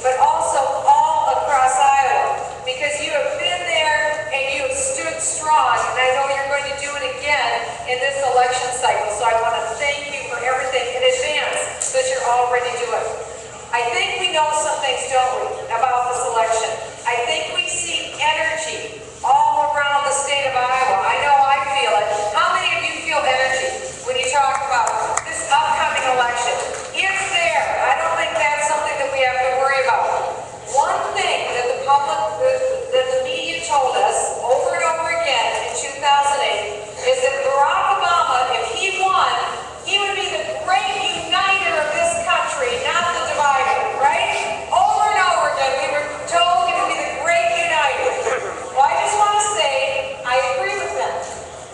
but also all across Iowa, because you have been there and you have stood strong, and I know you're going to do it again in this election cycle. So I want to thank you for everything in advance that you're already doing. I think we know some things, don't we, about this election. I think we see energy all around the state of Iowa. I know I feel it. How many of you feel energy when you talk about this upcoming election? It's there. I don't think that's something that we have to worry about. One thing that the public, that the media told us over and over again in 2008 is that Barack Obama, if he won, he would be the great uniter of this country, not the divider, right? Over and over again, we were told he would be the great uniter. Well, I just want to say, I agree with them.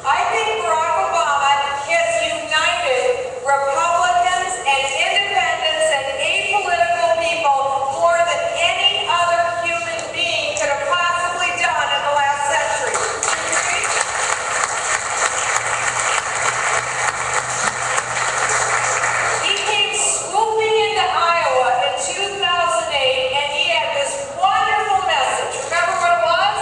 I think Barack Obama has united Republicans and independents and apolitical people more than any other human being could have possibly done in the last century. He came swooping into Iowa in 2008 and he had this wonderful message. Remember what it was?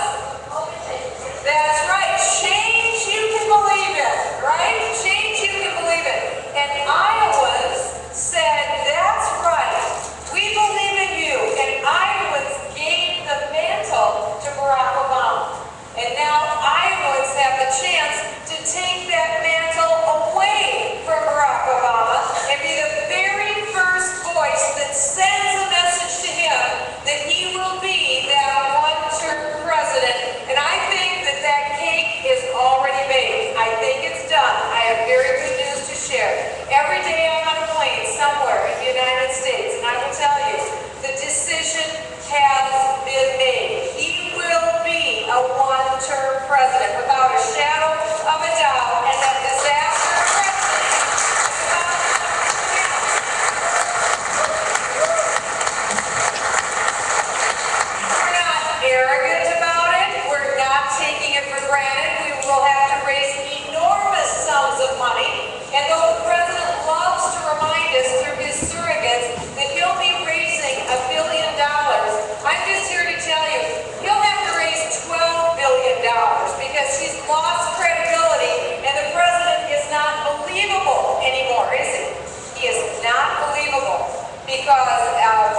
That's right. Change you can believe in, right? Change you can believe in. And Iowans said, that's right. We believe in you. And Iowans gave the mantle to Barack Obama. And now Iowans have the chance to take that mantle away from Barack Obama and be the very first voice that sends a message to him that he will be that one-term president. And I think that that cake is already baked. I think it's done. I have very good news to share. Every day I'm on a plane somewhere in the United States, and I will tell you, the decision has been made. He will be a one-term president without a shadow of a doubt, and that disaster president is about to happen. We're not arrogant about it. We're not taking it for granted. We will have to raise enormous sums of money. And though the president loves to remind us through his surrogates that he'll be raising $1 billion, I'm just here to tell you, he'll have to raise $12 billion because he's lost credibility and the president is not believable anymore, is he? He is not believable because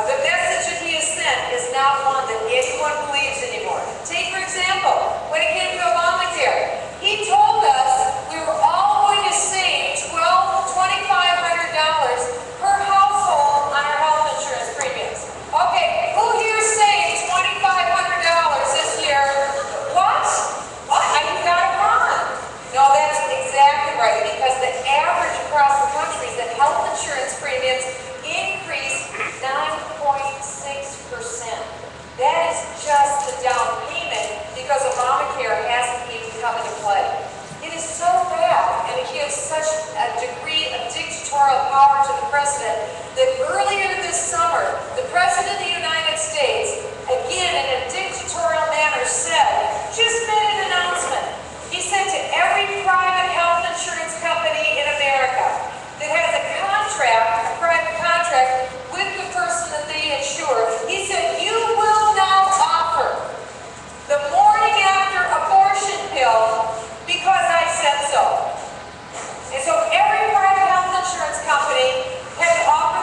the message that he has sent is not one that anyone believes anymore. Take, for example, when it came to Obamacare, he told us we were all going to save $2,500 per household on our health insurance premiums. Okay, who here saved $2,500 this year? What? What? You got it wrong. No, that's exactly right, because the average across the country is that health insurance premiums increased 9.6%. That is just the down payment because Obamacare hasn't even come into play. It is so bad, and it gives such a degree of dictatorial power to the president that earlier this summer, the president of the United States, again in a dictatorial manner, just made an announcement. He said to every private health insurance company in America that has a private contract with the person that they insure, he said, you will now offer the morning after abortion pill because I said so. And so every private health insurance company had to offer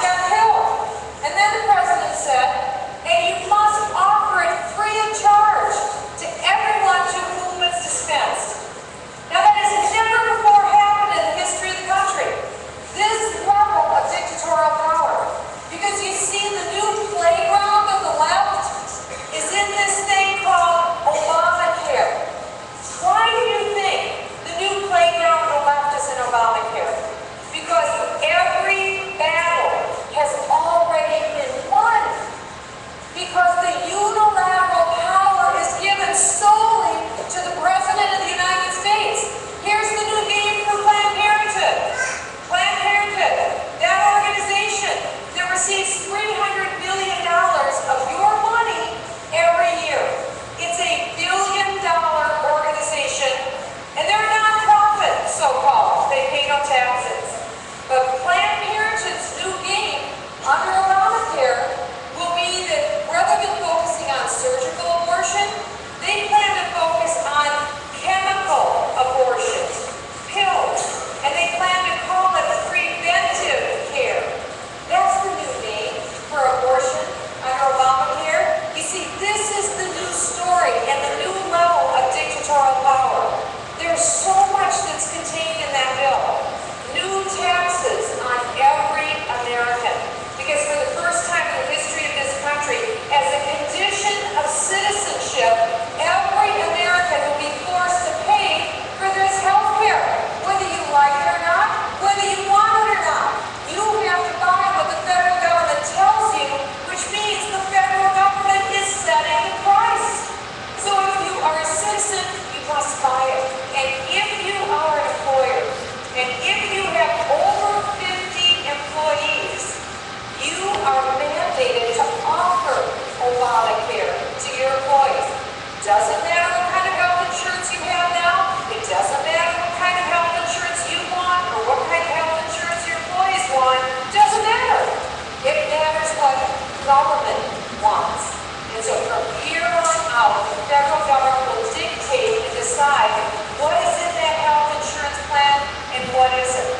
government wants. And so from here on out, the federal government will dictate and decide what is in that health insurance plan and what isn't.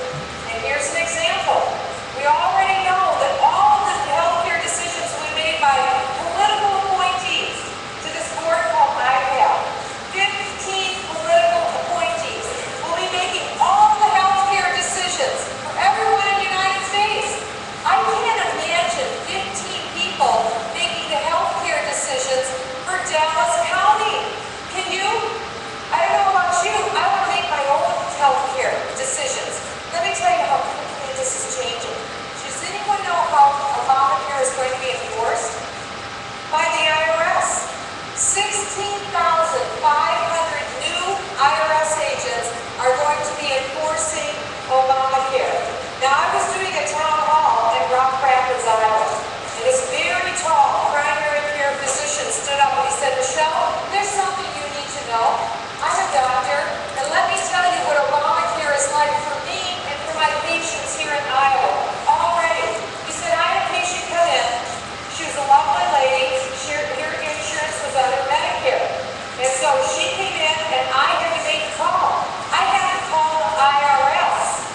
And here's an example. We already know that all of the healthcare decisions will be made by political appointees to this board called IPAL. 15 political appointees will be making all the healthcare decisions for everyone in the United States. I can't imagine 15 people making the healthcare decisions for Dallas County. Can you? I don't know about you. I want to make my own healthcare decisions. Let me tell you how quickly this is changing. Does anyone know how Obamacare is going to be enforced? By the IRS. 16,500 new IRS agents are going to be enforcing Obamacare. Now, I was doing a town hall in Rock Rapids, Iowa, and this very tall primary care physician stood up and he said, Michelle, there's something you need to know. I'm a doctor, and let me tell you what Obamacare is like for me and for my patients here in Iowa. Already, he said, I had a patient come in. She was a lovely lady. Her insurance was under Medicare. And so she came in, and I had to make a call. I had to call the IRS.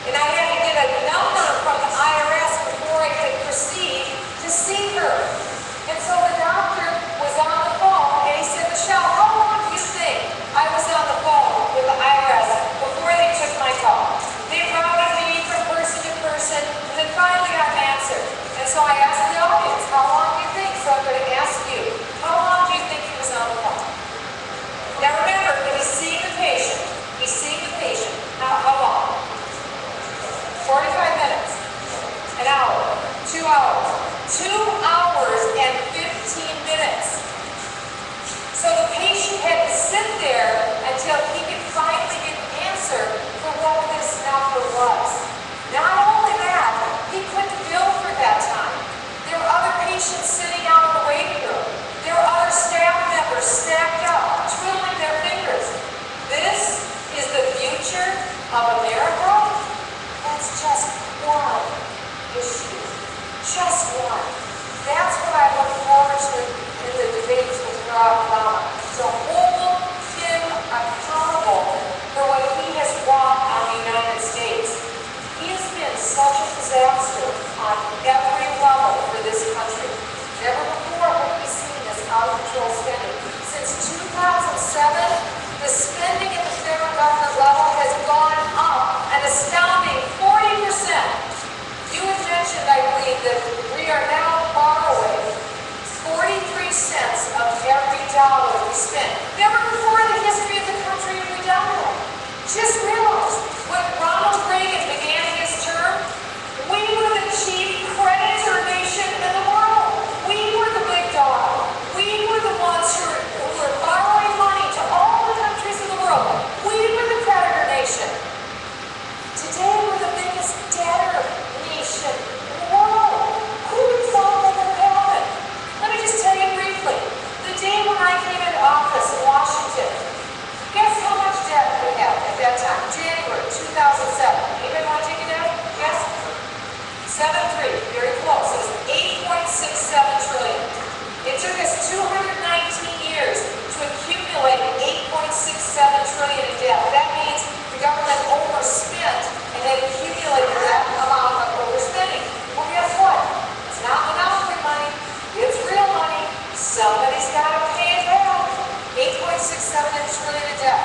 And I had to get a number from the IRS before I could proceed to see her. And so the doctor was on the phone, and he said, Michelle, how long do you think I was on the phone with the IRS before they took my call? They routed me from person to person, and then finally got an answer. And so I asked the audience, how long do you think? So I'm going to ask you, how long do you think he was on the phone? Now remember, he's seeing the patient. He's seeing the patient. How long? 45 minutes. An hour. 2 hours. 2 hours and 15 minutes. So the patient had to sit there until he could finally get an answer for what this number was. Not only that, he couldn't bill for that time. There were other patients sitting out in the waiting room. There were other staff members stacked up, twiddling their fingers. This is the future of America. That's just one issue. Just one. That's what I look forward to in the debates with Barack Obama. To hold him accountable for what he has wrought on the United States. He has been such a disaster on every level for this country. Never before have we seen this out-of-control spending. Since 2007, the spending at the federal government level has gone up an astounding 40%. You had mentioned, I believe, that we are now borrowing 43 cents of every dollar we spend. Never before in the history of the country have we done that. Just realize, when Ronald Reagan began his term, we were the chief creditor nation in the world. We were the big dog. We were the ones who were borrowing money to all the countries of the world. We were the creditor nation. Today, we're the biggest debtor nation in the world. Who would have thought that would happen? Let me just tell you briefly. The day when I came into office in Washington, guess how much debt we had at that time? January 2007. Anybody want to take a guess? Yes? 7.3. Very close. It was 8.67 trillion. It took us 219 years to accumulate 8.67 trillion in debt. That means the government overspent and had accumulated that amount of overspending. Well, guess what? It's not monopoly money. It's real money. Somebody's got to pay it back. 8.67 trillion in debt.